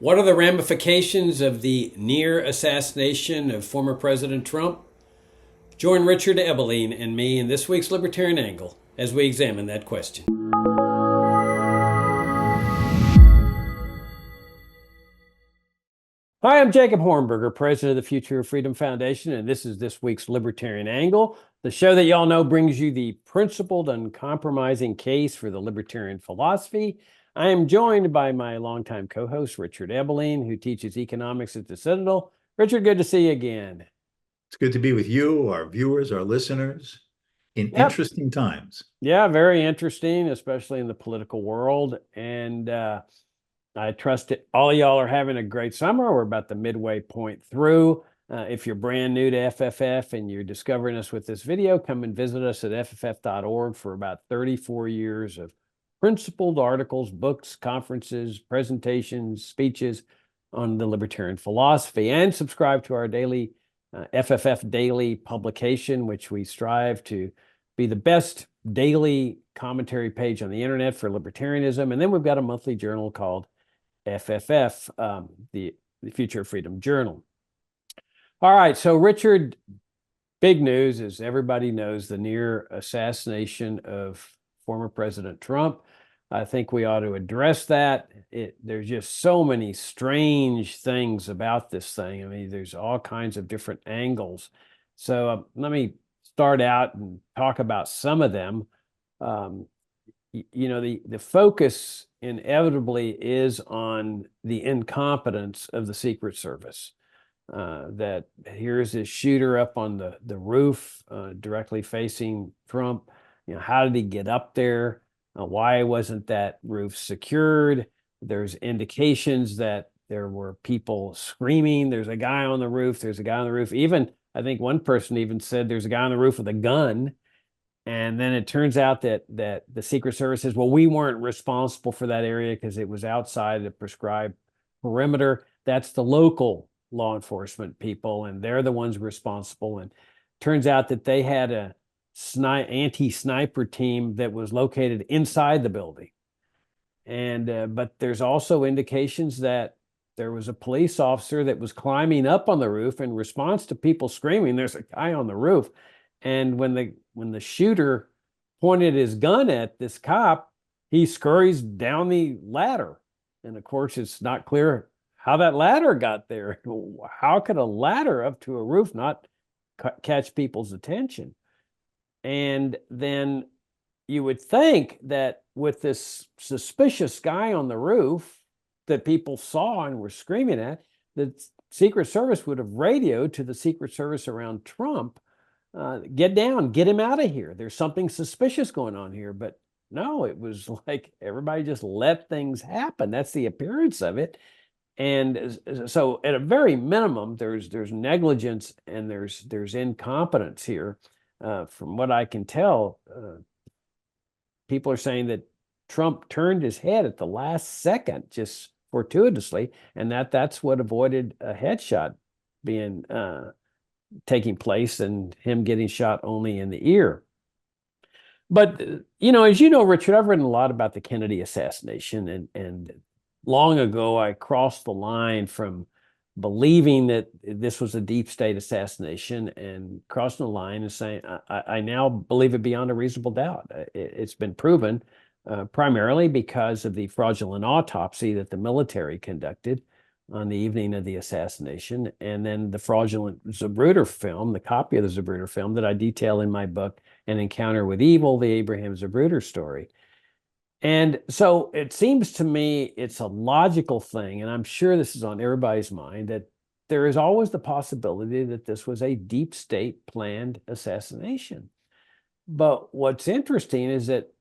What are the ramifications of the near assassination of former President Trump? Join Richard Ebeline and me in this week's Libertarian Angle as we examine that question. Hi, I'm Jacob Hornberger, president of the Future of Freedom Foundation, and this is this week's Libertarian Angle, the show that y'all know brings you the principled, uncompromising case for the libertarian philosophy. I am joined by my longtime co-host, Richard Ebeline, who teaches economics at the Citadel. Richard, good to see you again. It's good to be with you, our viewers, our listeners, in Yep. interesting times. Yeah, very interesting, especially in the political world. And I trust that all of y'all are having a great summer. We're about the midway point through. If you're brand new to FFF and you're discovering us with this video, come and visit us at fff.org for about 34 years of principled articles, books, conferences, presentations, speeches on the libertarian philosophy, and subscribe to our daily FFF Daily publication, which we strive to be the best daily commentary page on the internet for libertarianism. And then we've got a monthly journal called FFF, the Future of Freedom Journal. All right, so Richard, big news, as everybody knows, the near assassination of former President Trump. I think we ought to address that. There's just so many strange things about this thing. I mean, there's all kinds of different angles. So let me start out and talk about some of them. The focus inevitably is on the incompetence of the Secret Service. That here's this shooter up on the roof directly facing Trump. How did he get up there? Why wasn't that roof secured? There's indications that there were people screaming, there's a guy on the roof, there's a guy on the roof. Even, I think one person even said there's a guy on the roof with a gun. And then it turns out that the Secret Service says, well, we weren't responsible for that area because it was outside the prescribed perimeter. That's the local law enforcement people, and they're the ones responsible. And turns out that they had a anti-sniper team that was located inside the building. And but there's also indications that there was a police officer that was climbing up on the roof in response to people screaming, there's a guy on the roof. And when the shooter pointed his gun at this cop, he scurries down the ladder. And of course, it's not clear how that ladder got there. How could a ladder up to a roof not catch people's attention? And then you would think that with this suspicious guy on the roof that people saw and were screaming at, the Secret Service would have radioed to the Secret Service around Trump, get down, get him out of here. There's something suspicious going on here. But no, it was like everybody just let things happen. That's the appearance of it. And so at a very minimum, there's negligence and there's incompetence here. From what I can tell, people are saying that Trump turned his head at the last second, just fortuitously, and that's what avoided a headshot being taking place and him getting shot only in the ear. But, as you know, Richard, I've written a lot about the Kennedy assassination, and long ago I crossed the line from believing that this was a deep state assassination and crossing the line and saying, I now believe it beyond a reasonable doubt. It's been proven primarily because of the fraudulent autopsy that the military conducted on the evening of the assassination, and then the fraudulent Zapruder film, the copy of the Zapruder film that I detail in my book, An Encounter with Evil, the Abraham Zapruder story. And so it seems to me it's a logical thing, and I'm sure this is on everybody's mind, that there is always the possibility that this was a deep state planned assassination. But what's interesting is that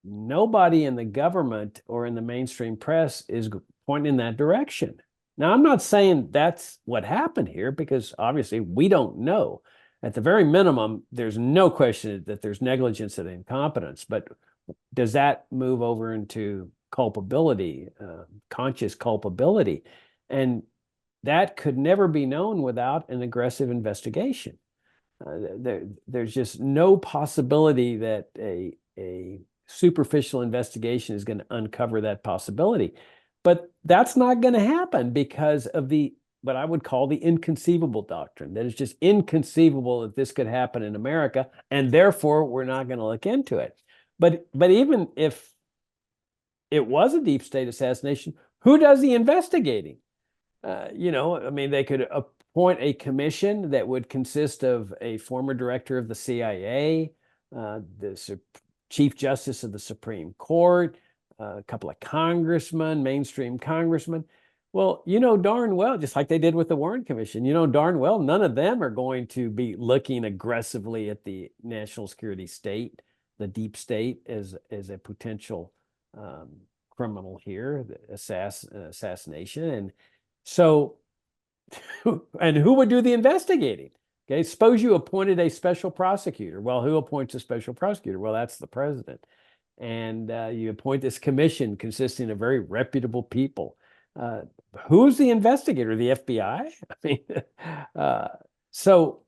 nobody in the government or in the mainstream press is pointing in that direction. Now, I'm not saying that's what happened here, because obviously we don't know. At the very minimum, there's no question that there's negligence and incompetence, but does that move over into culpability, conscious culpability? And that could never be known without an aggressive investigation. There's just no possibility that a superficial investigation is going to uncover that possibility. But that's not going to happen because of the what I would call the inconceivable doctrine. That is just inconceivable that this could happen in America, and therefore we're not going to look into it. But even if it was a deep state assassination, who does the investigating? I mean, they could appoint a commission that would consist of a former director of the CIA, the Chief Justice of the Supreme Court, a couple of congressmen, mainstream congressmen. Well, darn well, just like they did with the Warren Commission, darn well, none of them are going to be looking aggressively at the national security state, the deep state, as a potential criminal here, the assassination. And so, and who would do the investigating? Okay, suppose you appointed a special prosecutor. Well, who appoints a special prosecutor? Well, that's the president. And you appoint this commission consisting of very reputable people. Who's the investigator? The FBI? I mean, so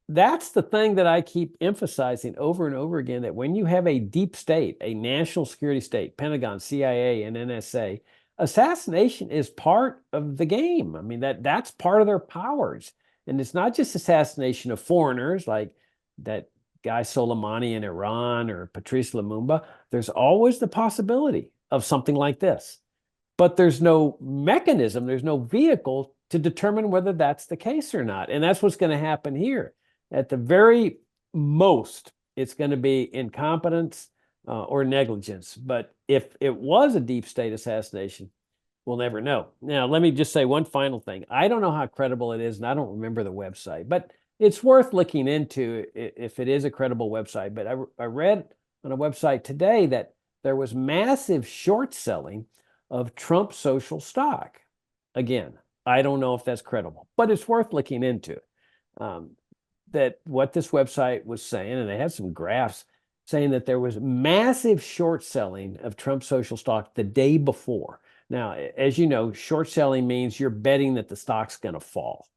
that's the thing that I keep emphasizing over and over again, that when you have a deep state, a national security state, Pentagon, CIA, and NSA, assassination is part of the game. I mean, that's part of their powers. And it's not just assassination of foreigners like that guy Soleimani in Iran or Patrice Lumumba. There's always the possibility of something like this. But there's no mechanism, there's no vehicle to determine whether that's the case or not. And that's what's going to happen here. At the very most, it's going to be incompetence or negligence. But if it was a deep state assassination, we'll never know. Now, let me just say one final thing. I don't know how credible it is, and I don't remember the website, but it's worth looking into if it is a credible website. But I read on a website today that there was massive short selling of Trump social stock. Again, I don't know if that's credible, but it's worth looking into. That what this website was saying, and they had some graphs saying that there was massive short selling of Trump social stock the day before. Now, as you know, short selling means you're betting that the stock's going to fall,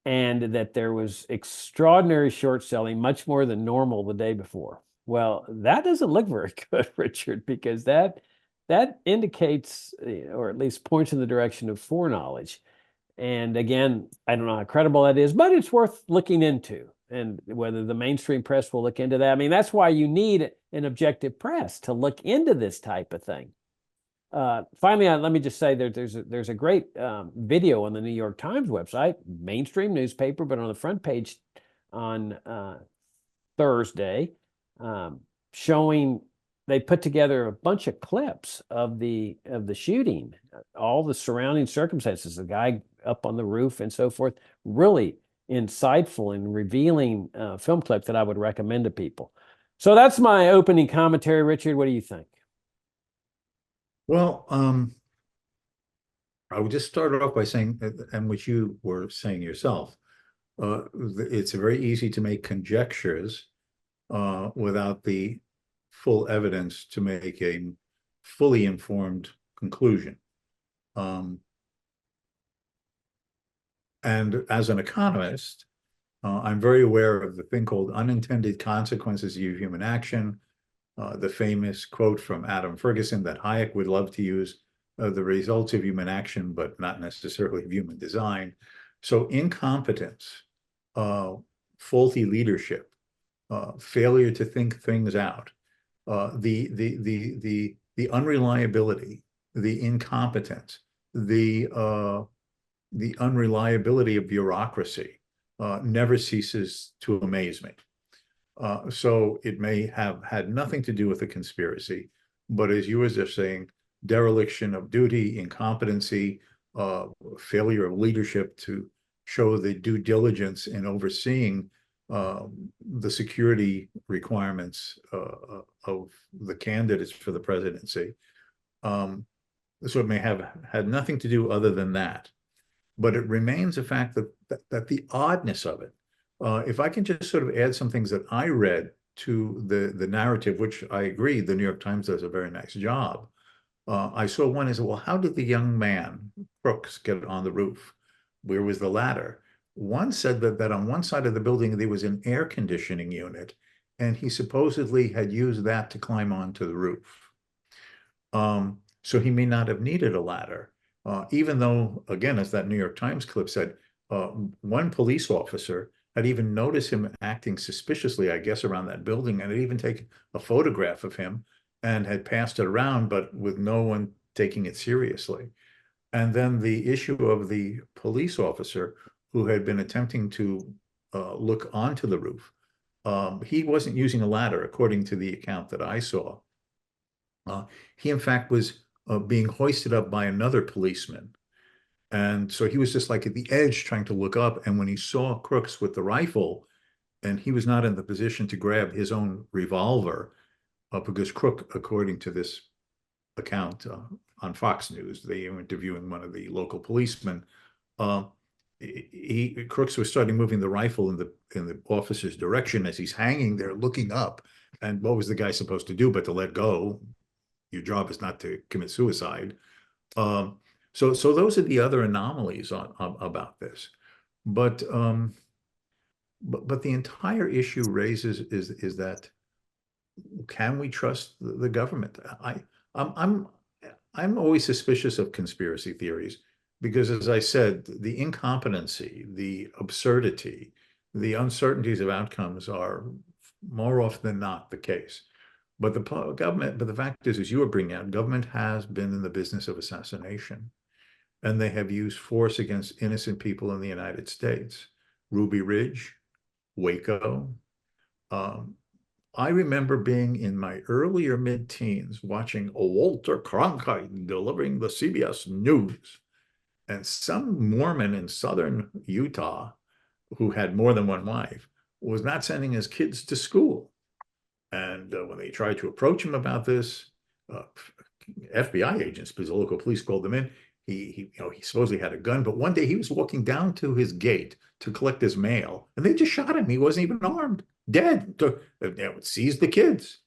and that there was extraordinary short selling, much more than normal the day before. Well, that doesn't look very good, Richard, because that indicates, or at least points in the direction of foreknowledge. And again, I don't know how credible that is, but it's worth looking into, and whether the mainstream press will look into that. I mean, that's why you need an objective press to look into this type of thing. Finally, let me just say that there's a great video on the New York Times website, mainstream newspaper, but on the front page on Thursday, showing they put together a bunch of clips of the shooting, all the surrounding circumstances, the guy up on the roof and so forth. Really insightful and revealing film clip that I would recommend to people. So that's my opening commentary. Richard, what do you think? Well, I would just start off by saying, and which you were saying yourself, it's very easy to make conjectures without the full evidence to make a fully informed conclusion. And as an economist, I'm very aware of the thing called unintended consequences of human action. The famous quote from Adam Ferguson that Hayek would love to use, the results of human action, but not necessarily of human design. So incompetence, faulty leadership, failure to think things out, the unreliability, the incompetence, the unreliability of bureaucracy never ceases to amaze me. So it may have had nothing to do with a conspiracy, but as you were just saying, dereliction of duty, incompetency, failure of leadership to show the due diligence in overseeing the security requirements of the candidates for the presidency. So it may have had nothing to do other than that. But it remains a fact that the oddness of it, if I can just sort of add some things that I read to the narrative, which I agree, the New York Times does a very nice job. I saw one is, well, how did the young man, Crooks, get on the roof? Where was the ladder? One said that on one side of the building, there was an air conditioning unit, and he supposedly had used that to climb onto the roof. So he may not have needed a ladder. Even though, again, as that New York Times clip said, one police officer had even noticed him acting suspiciously, I guess, around that building, and had even taken a photograph of him and had passed it around, but with no one taking it seriously. And then the issue of the police officer who had been attempting to look onto the roof. He wasn't using a ladder, according to the account that I saw. He, in fact, was being hoisted up by another policeman. And so he was just like at the edge trying to look up. And when he saw Crooks with the rifle, and he was not in the position to grab his own revolver, because Crook, according to this account on Fox News, they were interviewing one of the local policemen. Uh, Crooks was starting moving the rifle in the officer's direction as he's hanging there looking up. And what was the guy supposed to do but to let go? Your job is not to commit suicide. So those are the other anomalies about this. But the entire issue raises is that, can we trust the government? I'm always suspicious of conspiracy theories because, as I said, the incompetency, the absurdity, the uncertainties of outcomes are more often than not the case. But the fact is, as you were bringing out, government has been in the business of assassination, and they have used force against innocent people in the United States. Ruby Ridge, Waco. I remember being in my earlier mid-teens watching Walter Cronkite delivering the CBS News, and some Mormon in southern Utah who had more than one wife was not sending his kids to school. And when they tried to approach him about this, FBI agents, because the local police called them in, he supposedly had a gun, but one day he was walking down to his gate to collect his mail, and they just shot him. He wasn't even armed, dead. Seized the kids.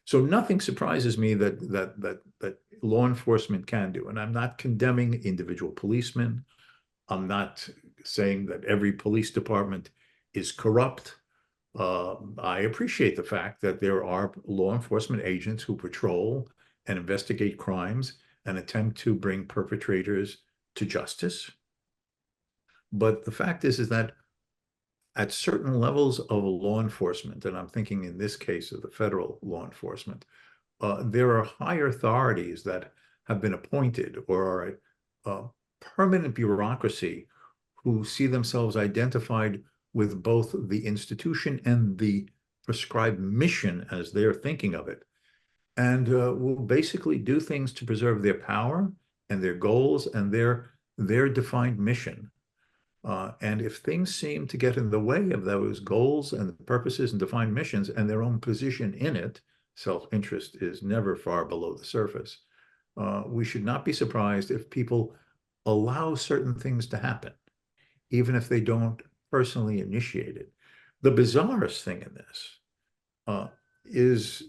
So nothing surprises me that law enforcement can do. And I'm not condemning individual policemen. I'm not saying that every police department is corrupt. I appreciate the fact that there are law enforcement agents who patrol and investigate crimes and attempt to bring perpetrators to justice. But the fact is that at certain levels of law enforcement, and I'm thinking in this case of the federal law enforcement, there are higher authorities that have been appointed or are a permanent bureaucracy who see themselves identified with both the institution and the prescribed mission as they're thinking of it, and will basically do things to preserve their power and their goals and their defined mission. And if things seem to get in the way of those goals and purposes and defined missions and their own position in it, self-interest is never far below the surface. We should not be surprised if people allow certain things to happen, even if they don't personally initiate it. The bizarrest thing in this is,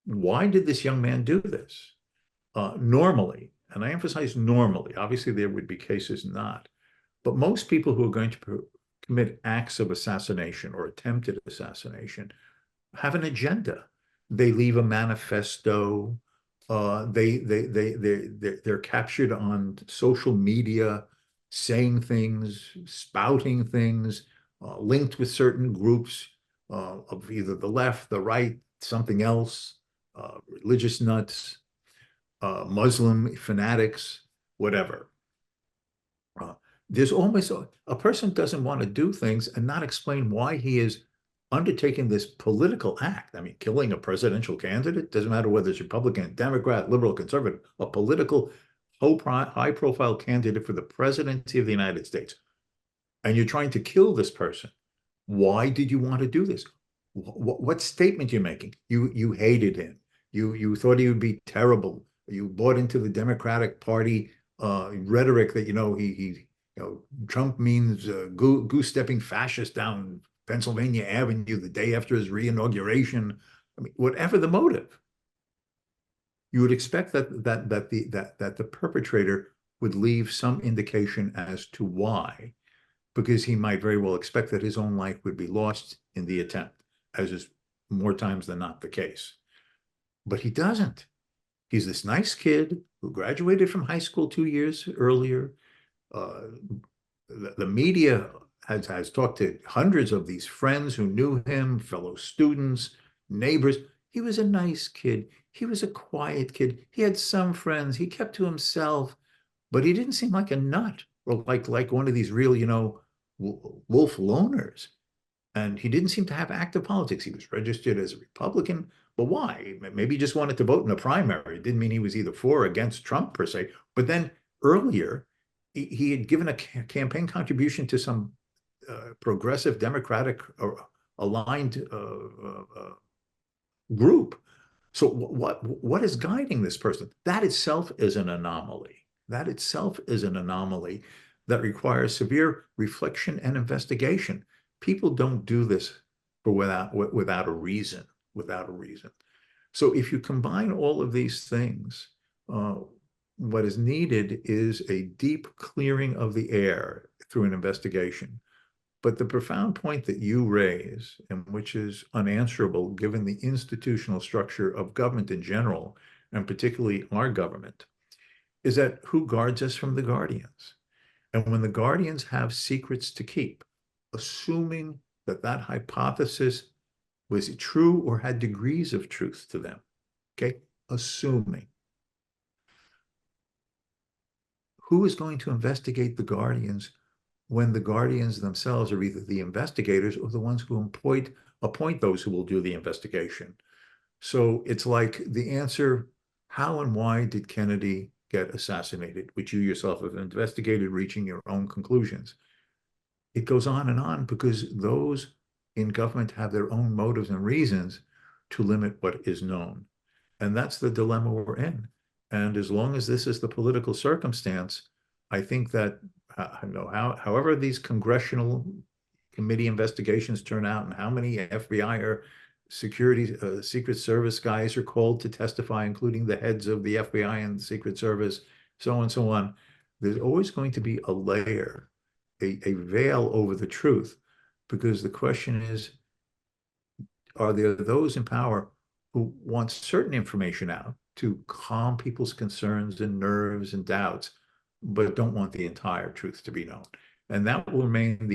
why did this young man do this? Normally, and I emphasize normally, obviously there would be cases not, but most people who are going to commit acts of assassination or attempted assassination have an agenda. They leave a manifesto. They're captured on social media, saying things, spouting things, linked with certain groups of either the left, the right, something else, religious nuts, Muslim fanatics, whatever. There's almost a person doesn't want to do things and not explain why he is undertaking this political act. I mean, killing a presidential candidate, doesn't matter whether it's Republican, Democrat, liberal, conservative, a political high-profile candidate for the presidency of the United States. And you're trying to kill this person. Why did you want to do this? What statement you're making? You hated him. You thought he would be terrible. You bought into the Democratic Party rhetoric that Trump means goose-stepping fascist down Pennsylvania Avenue the day after his re-inauguration. I mean, whatever the motive, you would expect that the perpetrator would leave some indication as to why, because he might very well expect that his own life would be lost in the attempt, as is more times than not the case. But he doesn't. He's this nice kid who graduated from high school 2 years earlier. Uh, the media has talked to hundreds of these friends who knew him, fellow students, neighbors. He was a nice kid. He was a quiet kid. He had some friends. He kept to himself, but he didn't seem like a nut or like one of these real, wolf loners. And he didn't seem to have active politics. He was registered as a Republican, but why? Maybe he just wanted to vote in the primary. It didn't mean he was either for or against Trump per se. But then earlier, he had given a campaign contribution to some progressive Democratic aligned group. So what is guiding this person? That itself is an anomaly. That itself is an anomaly that requires severe reflection and investigation. People don't do this without a reason, without a reason. So if you combine all of these things, what is needed is a deep clearing of the air through an investigation. But the profound point that you raise, and which is unanswerable given the institutional structure of government in general, and particularly our government, is that who guards us from the guardians? And when the guardians have secrets to keep, assuming that that hypothesis was true or had degrees of truth to them, okay? Assuming. Who is going to investigate the guardians when the guardians themselves are either the investigators or the ones who appoint those who will do the investigation? So it's like the answer, how and why did Kennedy get assassinated, which you yourself have investigated, reaching your own conclusions. It goes on because those in government have their own motives and reasons to limit what is known. And that's the dilemma we're in. And as long as this is the political circumstance, I think that however these congressional committee investigations turn out and how many FBI or Secret Service guys are called to testify, including the heads of the FBI and the Secret Service, so on and so on, there's always going to be a layer, a veil over the truth, because the question is, are there those in power who want certain information out to calm people's concerns and nerves and doubts, but don't want the entire truth to be known? And that will remain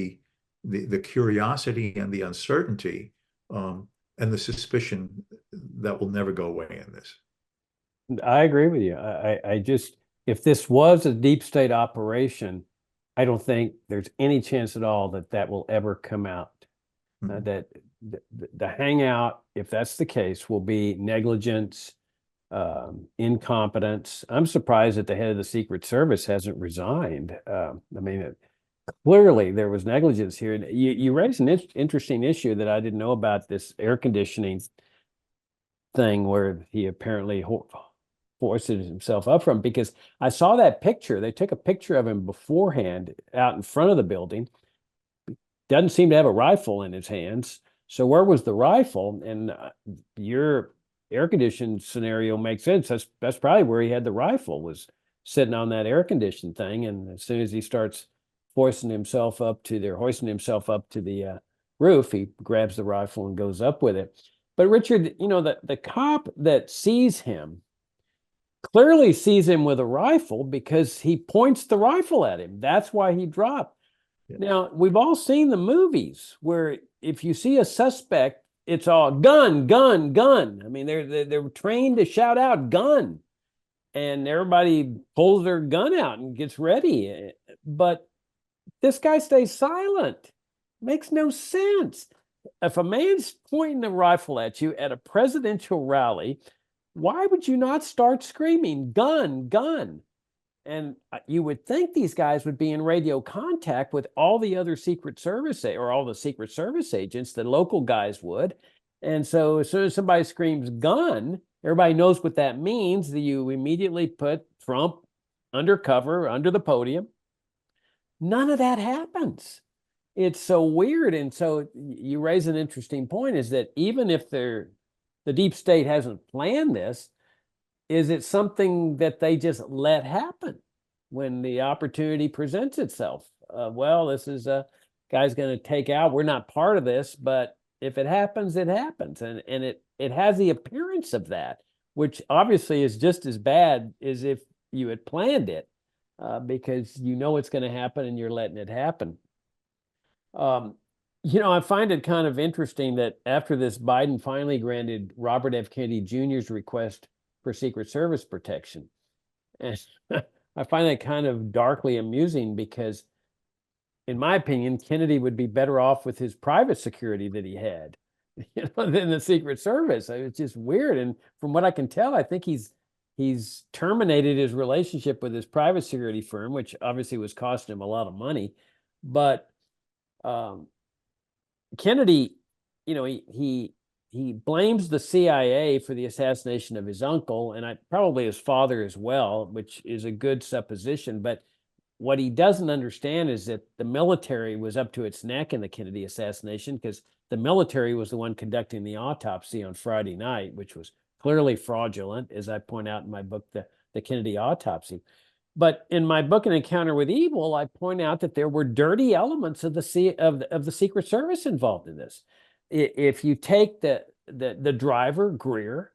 the curiosity and the uncertainty and the suspicion that will never go away in this. I agree with you. I just, if this was a deep state operation, I don't think there's any chance at all that that will ever come out. Mhm. That the hangout, if that's the case, will be negligence, incompetence. I'm surprised that the head of the Secret Service hasn't resigned. I mean, clearly there was negligence here. You raised an interesting issue that I didn't know about, this air conditioning thing where he apparently forces himself up from, because I saw that picture. They took a picture of him beforehand out in front of the building. Doesn't seem to have a rifle in his hands. So where was the rifle? And your air conditioned scenario makes sense. That's probably where he had the rifle, was sitting on that air conditioned thing. And as soon as he starts hoisting himself up to the roof, he grabs the rifle and goes up with it. But Richard, the cop that sees him clearly sees him with a rifle because he points the rifle at him. That's why he dropped. Yeah. Now, we've all seen the movies where if you see a suspect, it's all gun, gun, gun. I mean, they're trained to shout out gun, and everybody pulls their gun out and gets ready. But this guy stays silent. Makes no sense. If a man's pointing a rifle at you at a presidential rally, why would you not start screaming gun, gun? And you would think these guys would be in radio contact with all the other Secret Service or all the Secret Service agents, the local guys would. And so as soon as somebody screams gun, everybody knows what that means. You immediately put Trump undercover under the podium. None of that happens. It's so weird. And so you raise an interesting point, is that even if the deep state hasn't planned this, is it something that they just let happen when the opportunity presents itself? Well, this is a guy's going to take out. We're not part of this, but if it happens, it happens. And it has the appearance of that. which obviously is just as bad as if you had planned it, because you know it's going to happen and you're letting it happen. I find it kind of interesting that after this, Biden finally granted Robert F. Kennedy Jr.'s request for Secret Service protection. And I find that kind of darkly amusing because, in my opinion, Kennedy would be better off with his private security that he had, than the Secret Service. It's just weird. And from what I can tell, I think he's terminated his relationship with his private security firm, which obviously was costing him a lot of money. But Kennedy, he blames the CIA for the assassination of his uncle, and probably his father as well, which is a good supposition. But what he doesn't understand is that the military was up to its neck in the Kennedy assassination, because the military was the one conducting the autopsy on Friday night, which was clearly fraudulent, as I point out in my book, the Kennedy Autopsy. But in my book, An Encounter with Evil, I point out that there were dirty elements of the Secret Service involved in this. If you take the driver, Greer,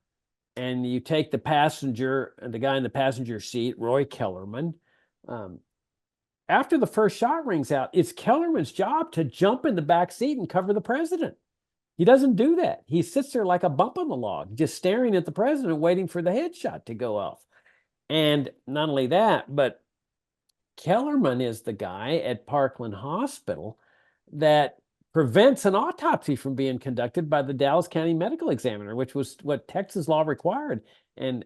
and you take the passenger, the guy in the passenger seat, Roy Kellerman, after the first shot rings out, it's Kellerman's job to jump in the back seat and cover the president. He doesn't do that. He sits there like a bump on the log, just staring at the president, waiting for the headshot to go off. And not only that, but Kellerman is the guy at Parkland Hospital that prevents an autopsy from being conducted by the Dallas County Medical Examiner, which was what Texas law required. And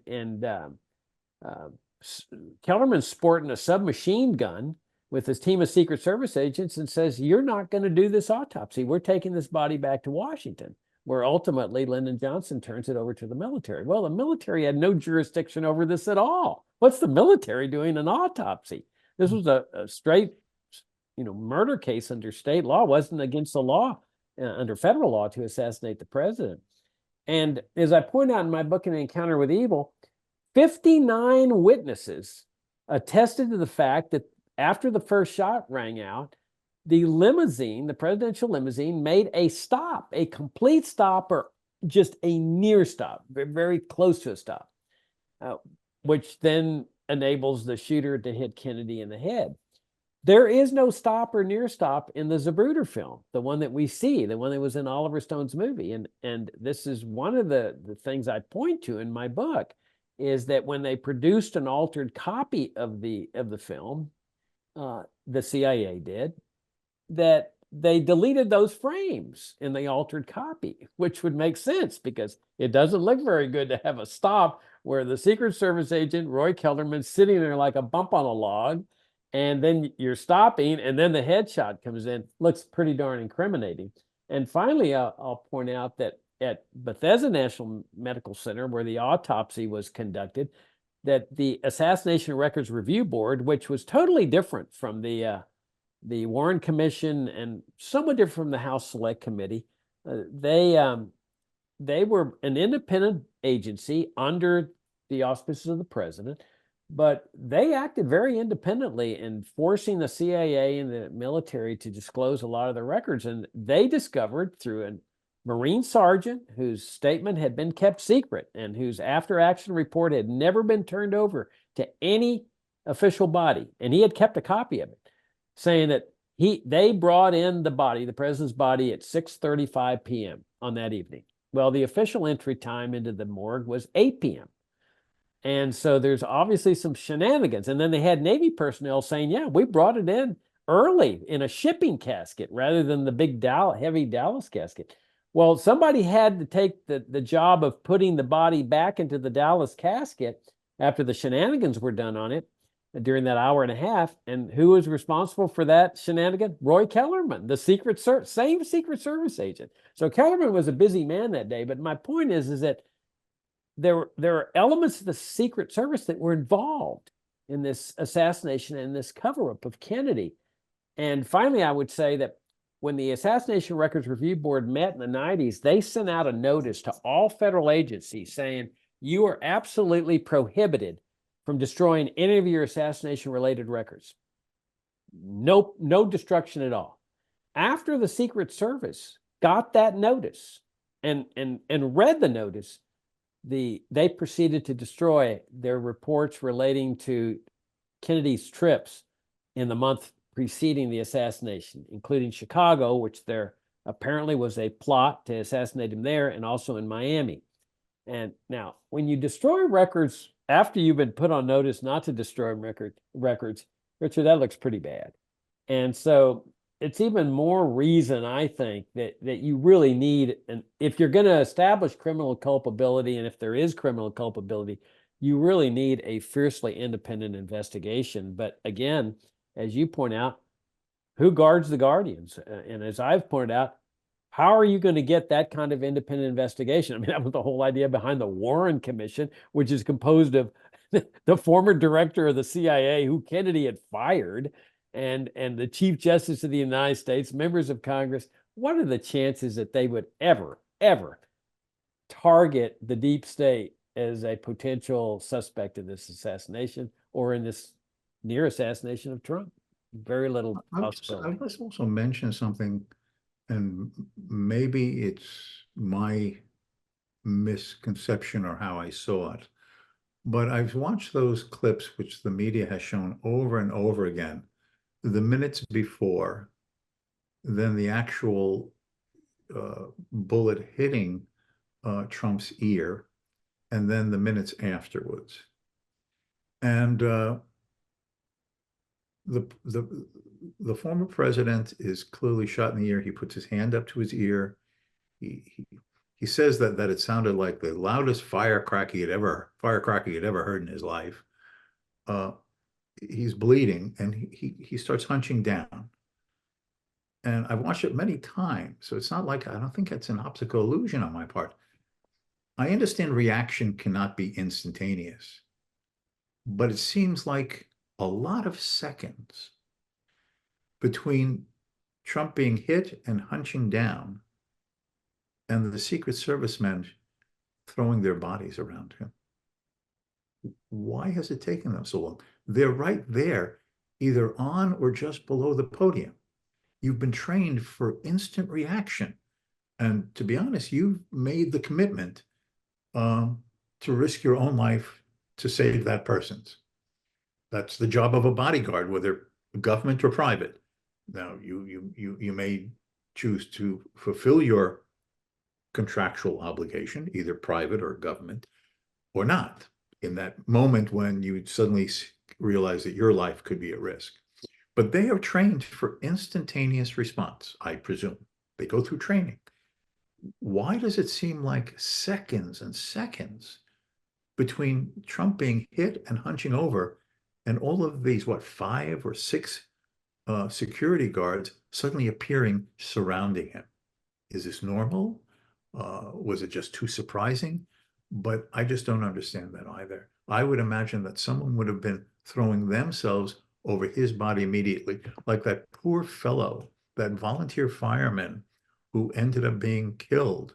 Kellerman's sporting a submachine gun with his team of Secret Service agents and says, "You're not going to do this autopsy. We're taking this body back to Washington," where ultimately Lyndon Johnson turns it over to the military. Well, the military had no jurisdiction over this at all. What's the military doing an autopsy? This was a straight, murder case under state law. It wasn't against the law under federal law to assassinate the president. And as I point out in my book, An Encounter with Evil, 59 witnesses attested to the fact that after the first shot rang out, the limousine, the presidential limousine, made a stop, a complete stop, or just a near stop, very close to a stop, which then enables the shooter to hit Kennedy in the head. There is no stop or near stop in the Zapruder film, the one that we see, the one that was in Oliver Stone's movie. And this is one of the things I point to in my book, is that when they produced an altered copy of the film, the CIA did, that they deleted those frames in the altered copy, which would make sense because it doesn't look very good to have a stop where the Secret Service agent, Roy Kellerman's sitting there like a bump on a log, and then you're stopping, and then the headshot comes in. Looks pretty darn incriminating. And finally, I'll point out that at Bethesda National Medical Center, where the autopsy was conducted, that the Assassination Records Review Board, which was totally different from the Warren Commission and somewhat different from the House Select Committee, they were an independent agency under the auspices of the president, but they acted very independently in forcing the CIA and the military to disclose a lot of the records. And they discovered through a Marine sergeant whose statement had been kept secret and whose after-action report had never been turned over to any official body, and he had kept a copy of it, saying that they brought in the body, the president's body, at 6:35 p.m. on that evening. Well, the official entry time into the morgue was 8 p.m. And so there's obviously some shenanigans. And then they had Navy personnel saying, yeah, we brought it in early in a shipping casket rather than the big heavy Dallas casket. Well, somebody had to take the job of putting the body back into the Dallas casket after the shenanigans were done on it during that hour and a half. And who was responsible for that shenanigan? Roy Kellerman, the same Secret Service agent. So Kellerman was a busy man that day. But my point is that there are elements of the Secret Service that were involved in this assassination and this cover-up of Kennedy. And finally, I would say that when the Assassination Records Review Board met in the 90s, they sent out a notice to all federal agencies saying, you are absolutely prohibited from destroying any of your assassination-related records. No destruction at all. After the Secret Service got that notice and read the notice, they proceeded to destroy their reports relating to Kennedy's trips in the month preceding the assassination, including Chicago, which there apparently was a plot to assassinate him there, and also in Miami. And now, when you destroy records after you've been put on notice not to destroy records, Richard, that looks pretty bad. And so it's even more reason, I think, that you really need, and if you're going to establish criminal culpability, and if there is criminal culpability, you really need a fiercely independent investigation. But again, as you point out, who guards the guardians? And as I've pointed out, how are you going to get that kind of independent investigation? I mean, that was the whole idea behind the Warren Commission, which is composed of the former director of the CIA, who Kennedy had fired, and the Chief Justice of the United States, members of Congress. What are the chances that they would ever target the deep state as a potential suspect in this assassination or in this near assassination of Trump? Very little possibility. I must also mention something, and maybe it's my misconception or how I saw it, but I've watched those clips which the media has shown over and over again, the minutes before, then the actual bullet hitting Trump's ear, and then the minutes afterwards. And the former president is clearly shot in the ear. He puts his hand up to his ear. He says that it sounded like the loudest firecracker he'd ever heard in his life. He's bleeding, and he starts hunching down. And I've watched it many times, so it's not like, I don't think it's an optical illusion on my part. I understand reaction cannot be instantaneous, but it seems like a lot of seconds between Trump being hit and hunching down and the Secret Service men throwing their bodies around him. Why has it taken them so long? They're right there, either on or just below the podium. You've been trained for instant reaction. And to be honest, you've made the commitment to risk your own life to save that person's. That's the job of a bodyguard, whether government or private. Now, you may choose to fulfill your contractual obligation, either private or government, or not, in that moment when you suddenly realize that your life could be at risk. But they are trained for instantaneous response, I presume. They go through training. Why does it seem like seconds and seconds between Trump being hit and hunching over and all of these, 5 or 6 security guards suddenly appearing surrounding him? Is this normal? Was it just too surprising? But I just don't understand that either. I would imagine that someone would have been throwing themselves over his body immediately, like that poor fellow, that volunteer fireman who ended up being killed,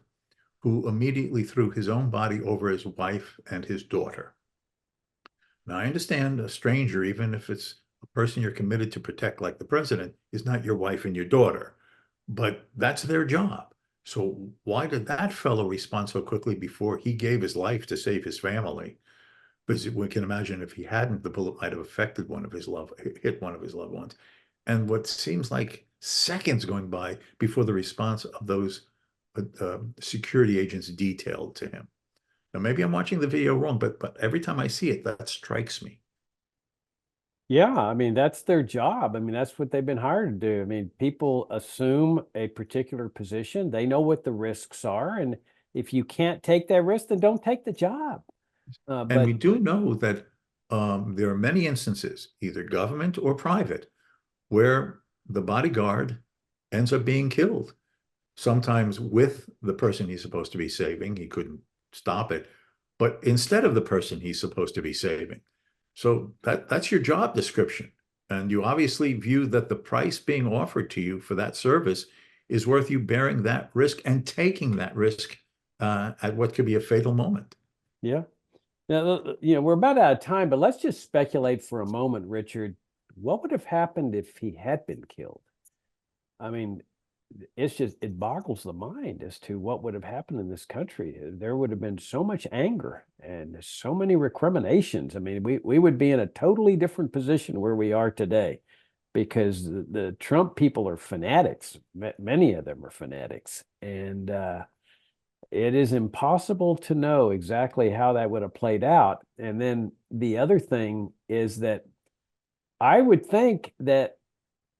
who immediately threw his own body over his wife and his daughter. Now, I understand a stranger, even if it's a person you're committed to protect, like the president, is not your wife and your daughter, but that's their job. So why did that fellow respond so quickly before he gave his life to save his family? Because we can imagine if he hadn't, the bullet might have affected hit one of his loved ones. And what seems like seconds going by before the response of those security agents detailed to him. Now, maybe I'm watching the video wrong, but every time I see it, that strikes me. Yeah, I mean, that's their job. I mean, that's what they've been hired to do. I mean, people assume a particular position. They know what the risks are. And if you can't take that risk, then don't take the job. And we do know that there are many instances, either government or private, where the bodyguard ends up being killed. Sometimes with the person he's supposed to be saving, he couldn't stop it, but instead of the person he's supposed to be saving. So that's your job description. And you obviously view that the price being offered to you for that service is worth you bearing that risk and taking that risk at what could be a fatal moment. Yeah. Now, we're about out of time, but let's just speculate for a moment, Richard. What would have happened if he had been killed? I mean, it's just, it boggles the mind as to what would have happened in this country. There would have been so much anger and so many recriminations. I mean, we would be in a totally different position where we are today, because the Trump people are fanatics. Many of them are fanatics. And it is impossible to know exactly how that would have played out. And then the other thing is that I would think that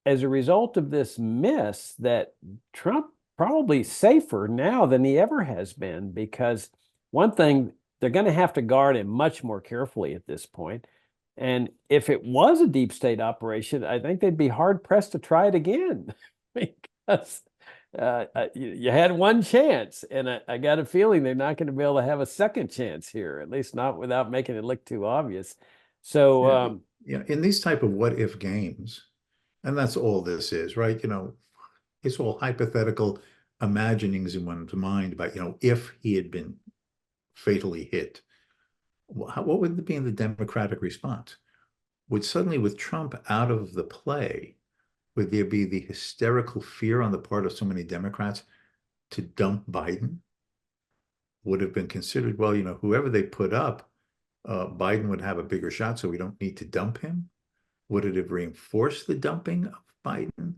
as a result of this miss, that Trump probably safer now than he ever has been, because one thing, they're going to have to guard him much more carefully at this point. And if it was a deep state operation, I think they'd be hard pressed to try it again because you had one chance, and I got a feeling they're not going to be able to have a second chance here, at least not without making it look too obvious. So, in these type of what if games, and that's all this is, right? It's all hypothetical imaginings in one's mind about, if he had been fatally hit, what would be in the Democratic response? Would suddenly, with Trump out of the play, would there be the hysterical fear on the part of so many Democrats to dump Biden? Would have been considered, well, whoever they put up, Biden would have a bigger shot, so we don't need to dump him. Would it have reinforced the dumping of Biden?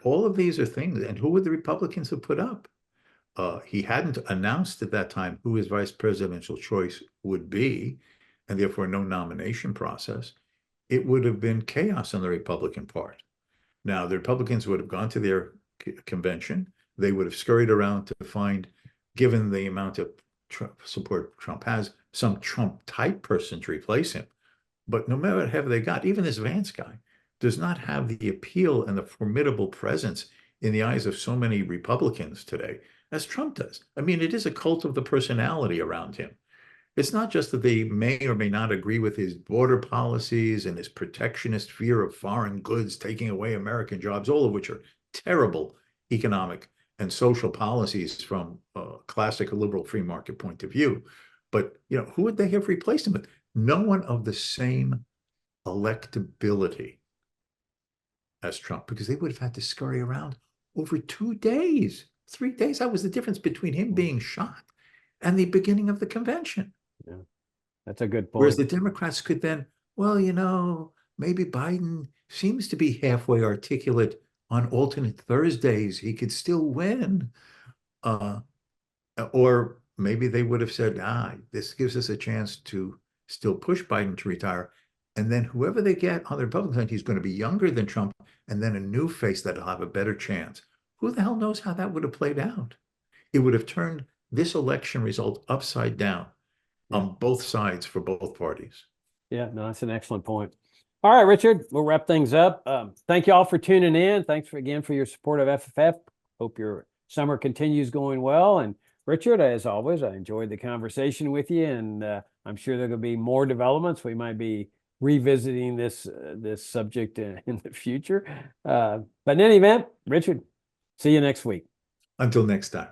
All of these are things. And who would the Republicans have put up? He hadn't announced at that time who his vice presidential choice would be, and therefore no nomination process. It would have been chaos on the Republican part. Now, the Republicans would have gone to their convention. They would have scurried around to find, given the amount of support Trump has, some Trump-type person to replace him. But no matter what they got, even this Vance guy does not have the appeal and the formidable presence in the eyes of so many Republicans today as Trump does. I mean, it is a cult of the personality around him. It's not just that they may or may not agree with his border policies and his protectionist fear of foreign goods taking away American jobs, all of which are terrible economic and social policies from a classic liberal free market point of view. But, who would they have replaced him with? No one of the same electability as Trump, because they would have had to scurry around over 2 days, 3 days. That was the difference between him being shot and the beginning of the convention. yeah, that's a good point. Whereas the Democrats could then, well, maybe Biden seems to be halfway articulate on alternate Thursdays. He could still win. Or maybe they would have said, this gives us a chance to still push Biden to retire. And then whoever they get on the Republican side, he's going to be younger than Trump, and then a new face that'll have a better chance. Who the hell knows how that would have played out? It would have turned this election result upside down on both sides for both parties. Yeah, no, that's an excellent point. All right, Richard, we'll wrap things up. Thank you all for tuning in. Thanks again for your support of FFF. Hope your summer continues going well. And Richard, as always, I enjoyed the conversation with you, and I'm sure there will be more developments. We might be revisiting this subject in the future. But in any event, Richard, see you next week. Until next time.